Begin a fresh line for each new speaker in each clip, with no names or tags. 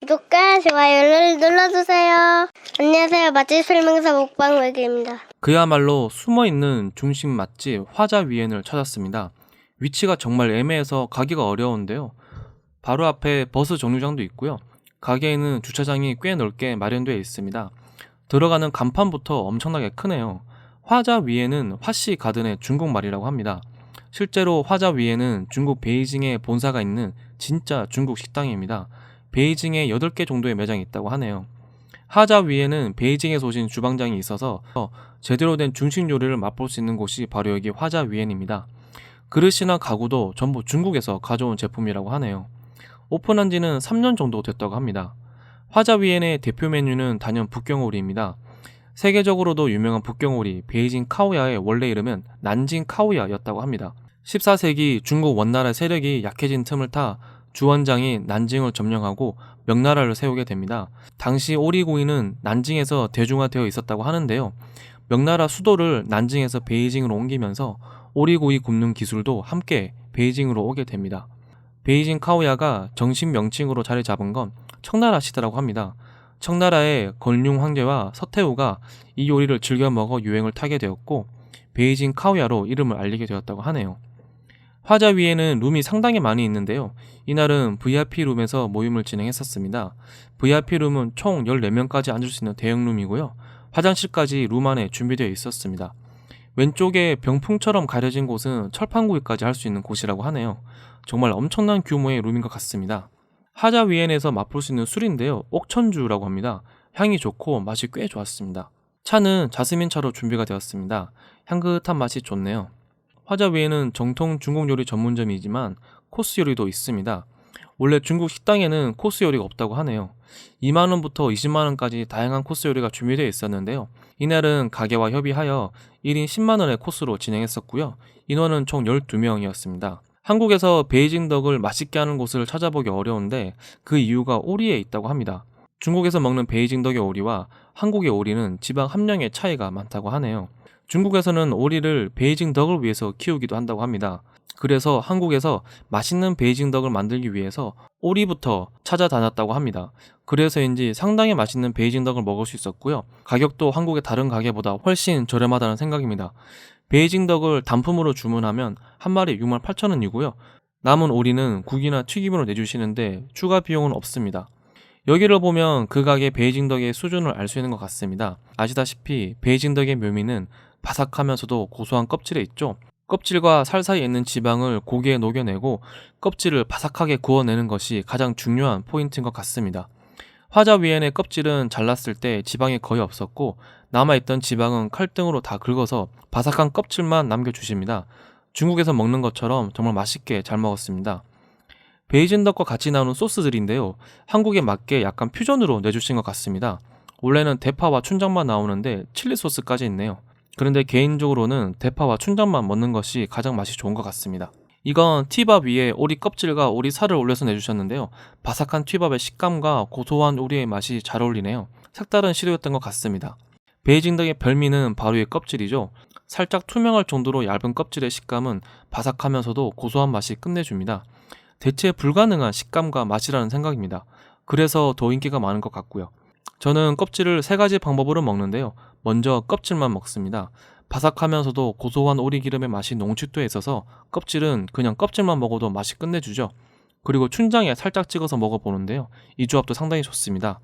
구독과 좋아요를 눌러주세요. 안녕하세요. 맛집 설명서 먹방 외계입니다.
그야말로 숨어있는 중식 맛집 화자위엔을 찾았습니다. 위치가 정말 애매해서 가기가 어려운데요. 바로 앞에 버스 정류장도 있고요. 가게에는 주차장이 꽤 넓게 마련되어 있습니다. 들어가는 간판부터 엄청나게 크네요. 화자위엔은 화씨 가든의 중국말이라고 합니다. 실제로 화자위엔은 중국 베이징에 본사가 있는 진짜 중국 식당입니다. 베이징에 8개 정도의 매장이 있다고 하네요. 화자위엔은 베이징에서 오신 주방장이 있어서 제대로 된 중식 요리를 맛볼 수 있는 곳이 바로 여기 화자위엔입니다. 그릇이나 가구도 전부 중국에서 가져온 제품이라고 하네요. 오픈한 지는 3년 정도 됐다고 합니다. 화자위엔의 대표 메뉴는 단연 북경오리입니다. 세계적으로도 유명한 북경오리 베이징 카오야의 원래 이름은 난징 카오야였다고 합니다. 14세기 중국 원나라 세력이 약해진 틈을 타 주원장이 난징을 점령하고 명나라를 세우게 됩니다. 당시 오리구이는 난징에서 대중화되어 있었다고 하는데요. 명나라 수도를 난징에서 베이징으로 옮기면서 오리구이 굽는 기술도 함께 베이징으로 오게 됩니다. 베이징 카오야가 정식 명칭으로 자리 잡은 건 청나라 시대라고 합니다. 청나라의 건륭 황제와 서태후가 이 요리를 즐겨 먹어 유행을 타게 되었고 베이징 카오야로 이름을 알리게 되었다고 하네요. 화자위에는 룸이 상당히 많이 있는데요. 이날은 VIP 룸에서 모임을 진행했었습니다. VIP 룸은 총 14명까지 앉을 수 있는 대형 룸이고요. 화장실까지 룸 안에 준비되어 있었습니다. 왼쪽에 병풍처럼 가려진 곳은 철판구이까지 할 수 있는 곳이라고 하네요. 정말 엄청난 규모의 룸인 것 같습니다. 화자위엔에서 맛볼 수 있는 술인데요. 옥천주라고 합니다. 향이 좋고 맛이 꽤 좋았습니다. 차는 자스민 차로 준비가 되었습니다. 향긋한 맛이 좋네요. 화자위엔은 정통 중국 요리 전문점이지만 코스 요리도 있습니다. 원래 중국 식당에는 코스 요리가 없다고 하네요. 2만원부터 20만원까지 다양한 코스 요리가 준비되어 있었는데요. 이날은 가게와 협의하여 1인 10만원의 코스로 진행했었고요. 인원은 총 12명이었습니다. 한국에서 베이징 덕을 맛있게 하는 곳을 찾아보기 어려운데 그 이유가 오리에 있다고 합니다. 중국에서 먹는 베이징 덕의 오리와 한국의 오리는 지방 함량의 차이가 많다고 하네요. 중국에서는 오리를 베이징 덕을 위해서 키우기도 한다고 합니다. 그래서 한국에서 맛있는 베이징 덕을 만들기 위해서 오리부터 찾아다녔다고 합니다. 그래서인지 상당히 맛있는 베이징 덕을 먹을 수 있었고요. 가격도 한국의 다른 가게보다 훨씬 저렴하다는 생각입니다. 베이징 덕을 단품으로 주문하면 한 마리 68,000원이고요. 남은 오리는 국이나 튀김으로 내주시는데 추가 비용은 없습니다. 여기를 보면 그 가게 베이징 덕의 수준을 알 수 있는 것 같습니다. 아시다시피 베이징 덕의 묘미는 바삭하면서도 고소한 껍질에 있죠. 껍질과 살 사이에 있는 지방을 고기에 녹여내고 껍질을 바삭하게 구워내는 것이 가장 중요한 포인트인 것 같습니다. 화자위엔의 껍질은 잘랐을 때 지방이 거의 없었고 남아있던 지방은 칼등으로 다 긁어서 바삭한 껍질만 남겨주십니다. 중국에서 먹는 것처럼 정말 맛있게 잘 먹었습니다. 베이징 덕과 같이 나오는 소스들인데요. 한국에 맞게 약간 퓨전으로 내주신 것 같습니다. 원래는 대파와 춘장만 나오는데 칠리 소스까지 있네요. 그런데 개인적으로는 대파와 춘장만 먹는 것이 가장 맛이 좋은 것 같습니다. 이건 티밥 위에 오리 껍질과 오리 살을 올려서 내주셨는데요. 바삭한 티밥의 식감과 고소한 오리의 맛이 잘 어울리네요. 색다른 시도였던 것 같습니다. 베이징 덕의 별미는 바로 이 껍질이죠. 살짝 투명할 정도로 얇은 껍질의 식감은 바삭하면서도 고소한 맛이 끝내줍니다. 대체 불가능한 식감과 맛이라는 생각입니다. 그래서 더 인기가 많은 것 같고요. 저는 껍질을 3가지 방법으로 먹는데요. 먼저 껍질만 먹습니다. 바삭하면서도 고소한 오리기름의 맛이 농축되어 있어서 껍질은 그냥 껍질만 먹어도 맛이 끝내주죠. 그리고 춘장에 살짝 찍어서 먹어보는데요. 이 조합도 상당히 좋습니다.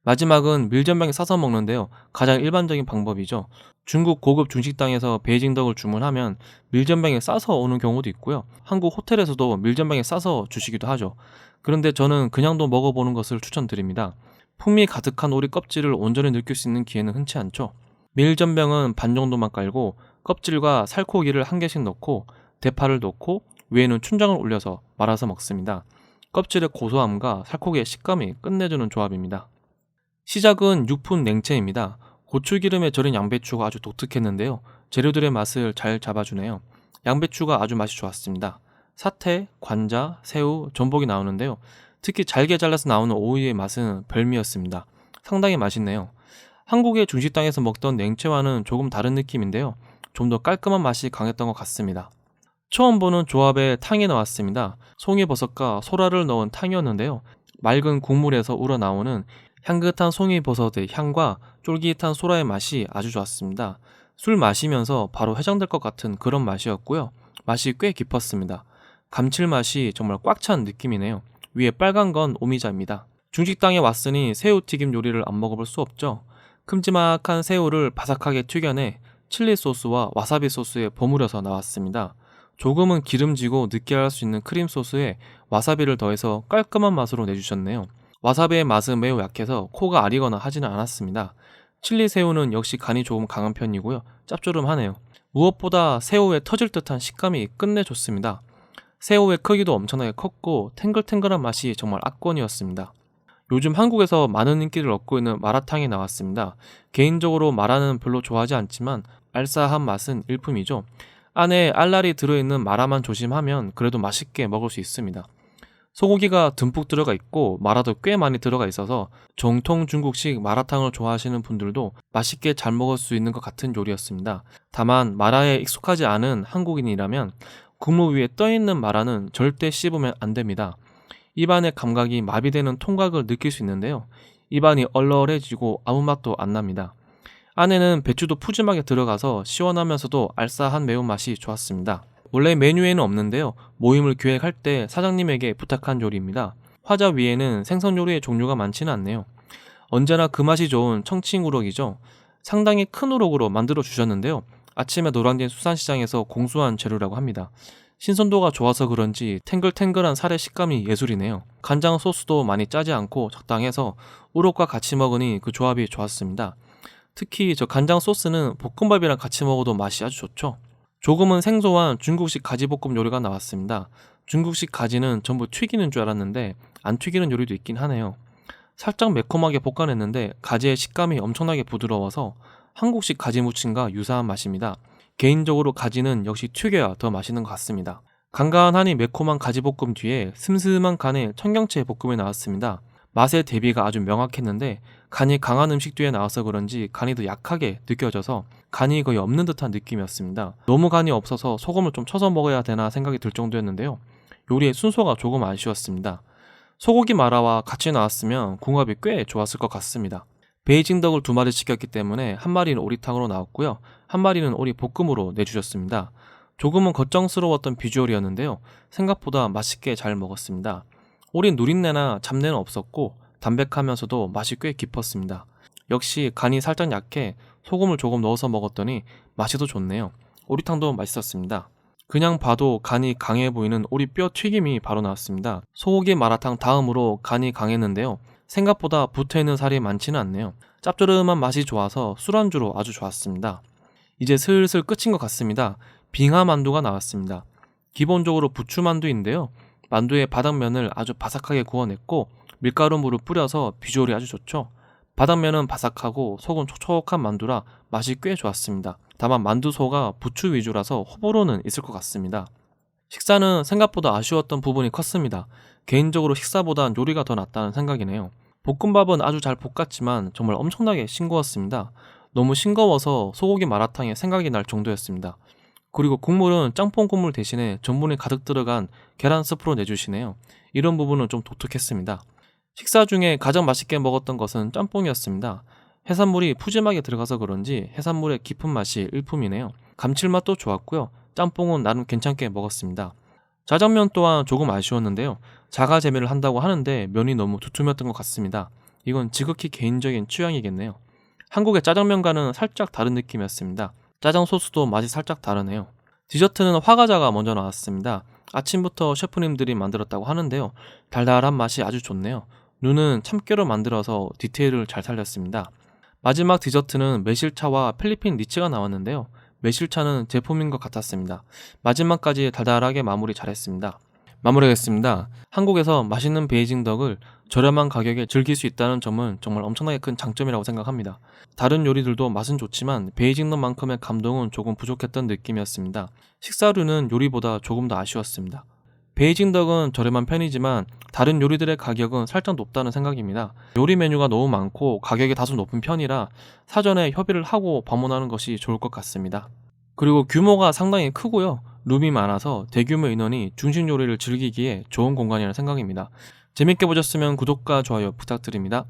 마지막은 밀전병에 싸서 먹는데요. 가장 일반적인 방법이죠. 중국 고급 중식당에서 베이징 덕을 주문하면 밀전병에 싸서 오는 경우도 있고요. 한국 호텔에서도 밀전병에 싸서 주시기도 하죠. 그런데 저는 그냥도 먹어보는 것을 추천드립니다. 풍미 가득한 오리 껍질을 온전히 느낄 수 있는 기회는 흔치 않죠. 밀전병은 반 정도만 깔고 껍질과 살코기를 1개씩 넣고 대파를 넣고 위에는 춘장을 올려서 말아서 먹습니다. 껍질의 고소함과 살코기의 식감이 끝내주는 조합입니다. 시작은 6분 냉채입니다. 고추기름에 절인 양배추가 아주 독특했는데요. 재료들의 맛을 잘 잡아주네요. 양배추가 아주 맛이 좋았습니다. 사태, 관자, 새우, 전복이 나오는데요. 특히 잘게 잘라서 나오는 오이의 맛은 별미였습니다. 상당히 맛있네요. 한국의 중식당에서 먹던 냉채와는 조금 다른 느낌인데요. 좀 더 깔끔한 맛이 강했던 것 같습니다. 처음 보는 조합에 탕이 나왔습니다. 송이버섯과 소라를 넣은 탕이었는데요. 맑은 국물에서 우러나오는 향긋한 송이버섯의 향과 쫄깃한 소라의 맛이 아주 좋았습니다. 술 마시면서 바로 해장될 것 같은 그런 맛이었고요. 맛이 꽤 깊었습니다. 감칠맛이 정말 꽉 찬 느낌이네요. 위에 빨간 건 오미자입니다. 중식당에 왔으니 새우튀김 요리를 안 먹어볼 수 없죠. 큼지막한 새우를 바삭하게 튀겨내 칠리 소스와 와사비 소스에 버무려서 나왔습니다. 조금은 기름지고 느끼할 수 있는 크림 소스에 와사비를 더해서 깔끔한 맛으로 내주셨네요. 와사비의 맛은 매우 약해서 코가 아리거나 하지는 않았습니다. 칠리 새우는 역시 간이 조금 강한 편이고요. 짭조름하네요. 무엇보다 새우의 터질 듯한 식감이 끝내 좋습니다. 새우의 크기도 엄청나게 컸고 탱글탱글한 맛이 정말 압권이었습니다. 요즘 한국에서 많은 인기를 얻고 있는 마라탕이 나왔습니다. 개인적으로 마라는 별로 좋아하지 않지만 알싸한 맛은 일품이죠. 안에 알알이 들어있는 마라만 조심하면 그래도 맛있게 먹을 수 있습니다. 소고기가 듬뿍 들어가 있고 마라도 꽤 많이 들어가 있어서 정통 중국식 마라탕을 좋아하시는 분들도 맛있게 잘 먹을 수 있는 것 같은 요리였습니다. 다만 마라에 익숙하지 않은 한국인이라면 국물 위에 떠있는 마라는 절대 씹으면 안 됩니다. 입안의 감각이 마비되는 통각을 느낄 수 있는데요. 입안이 얼얼해지고 아무 맛도 안 납니다. 안에는 배추도 푸짐하게 들어가서 시원하면서도 알싸한 매운맛이 좋았습니다. 원래 메뉴에는 없는데요. 모임을 기획할 때 사장님에게 부탁한 요리입니다. 화자 위에는 생선 요리의 종류가 많지는 않네요. 언제나 그 맛이 좋은 청칭우럭이죠. 상당히 큰 우럭으로 만들어 주셨는데요. 아침에 노량진 수산시장에서 공수한 재료라고 합니다. 신선도가 좋아서 그런지 탱글탱글한 살의 식감이 예술이네요. 간장 소스도 많이 짜지 않고 적당해서 우럭과 같이 먹으니 그 조합이 좋았습니다. 특히 저 간장 소스는 볶음밥이랑 같이 먹어도 맛이 아주 좋죠. 조금은 생소한 중국식 가지볶음 요리가 나왔습니다. 중국식 가지는 전부 튀기는 줄 알았는데 안 튀기는 요리도 있긴 하네요. 살짝 매콤하게 볶아냈는데 가지의 식감이 엄청나게 부드러워서 한국식 가지 무침과 유사한 맛입니다. 개인적으로 가지는 역시 튀겨야 더 맛있는 것 같습니다. 간간하니 매콤한 가지볶음 뒤에 슴슴한 간의 청경채 볶음이 나왔습니다. 맛의 대비가 아주 명확했는데 간이 강한 음식 뒤에 나와서 그런지 간이 더 약하게 느껴져서 간이 거의 없는 듯한 느낌이었습니다. 너무 간이 없어서 소금을 좀 쳐서 먹어야 되나 생각이 들 정도였는데요. 요리의 순서가 조금 아쉬웠습니다. 소고기 마라와 같이 나왔으면 궁합이 꽤 좋았을 것 같습니다. 베이징 덕을 2마리 시켰기 때문에 한 마리는 오리탕으로 나왔고요. 한 마리는 오리 볶음으로 내주셨습니다. 조금은 걱정스러웠던 비주얼이었는데요. 생각보다 맛있게 잘 먹었습니다. 오리 누린내나 잡내는 없었고 담백하면서도 맛이 꽤 깊었습니다. 역시 간이 살짝 약해 소금을 조금 넣어서 먹었더니 맛이 더 좋네요. 오리탕도 맛있었습니다. 그냥 봐도 간이 강해 보이는 오리뼈 튀김이 바로 나왔습니다. 소고기 마라탕 다음으로 간이 강했는데요. 생각보다 붙어있는 살이 많지는 않네요. 짭조름한 맛이 좋아서 술안주로 아주 좋았습니다. 이제 슬슬 끝인 것 같습니다. 빙하 만두가 나왔습니다. 기본적으로 부추만두인데요. 만두의 바닥면을 아주 바삭하게 구워냈고 밀가루물을 뿌려서 비주얼이 아주 좋죠. 바닥면은 바삭하고 속은 촉촉한 만두라 맛이 꽤 좋았습니다. 다만 만두소가 부추 위주라서 호불호는 있을 것 같습니다. 식사는 생각보다 아쉬웠던 부분이 컸습니다. 개인적으로 식사보단 요리가 더 낫다는 생각이네요. 볶음밥은 아주 잘 볶았지만 정말 엄청나게 싱거웠습니다. 너무 싱거워서 소고기 마라탕에 생각이 날 정도였습니다. 그리고 국물은 짬뽕 국물 대신에 전분이 가득 들어간 계란 스프로 내주시네요. 이런 부분은 좀 독특했습니다. 식사 중에 가장 맛있게 먹었던 것은 짬뽕이었습니다. 해산물이 푸짐하게 들어가서 그런지 해산물의 깊은 맛이 일품이네요. 감칠맛도 좋았고요. 짬뽕은 나름 괜찮게 먹었습니다. 짜장면 또한 조금 아쉬웠는데요. 자가재배를 한다고 하는데 면이 너무 두툼했던 것 같습니다. 이건 지극히 개인적인 취향이겠네요. 한국의 짜장면과는 살짝 다른 느낌이었습니다. 짜장 소스도 맛이 살짝 다르네요. 디저트는 화과자가 먼저 나왔습니다. 아침부터 셰프님들이 만들었다고 하는데요. 달달한 맛이 아주 좋네요. 눈은 참깨로 만들어서 디테일을 잘 살렸습니다. 마지막 디저트는 매실차와 필리핀 리치가 나왔는데요. 매실차는 제품인 것 같았습니다. 마지막까지 달달하게 마무리 잘했습니다. 마무리하겠습니다. 한국에서 맛있는 베이징 덕을 저렴한 가격에 즐길 수 있다는 점은 정말 엄청나게 큰 장점이라고 생각합니다. 다른 요리들도 맛은 좋지만 베이징 덕만큼의 감동은 조금 부족했던 느낌이었습니다. 식사류는 요리보다 조금 더 아쉬웠습니다. 베이징 덕은 저렴한 편이지만 다른 요리들의 가격은 살짝 높다는 생각입니다. 요리 메뉴가 너무 많고 가격이 다소 높은 편이라 사전에 협의를 하고 방문하는 것이 좋을 것 같습니다. 그리고 규모가 상당히 크고요. 룸이 많아서 대규모 인원이 중식 요리를 즐기기에 좋은 공간이라는 생각입니다. 재밌게 보셨으면 구독과 좋아요 부탁드립니다.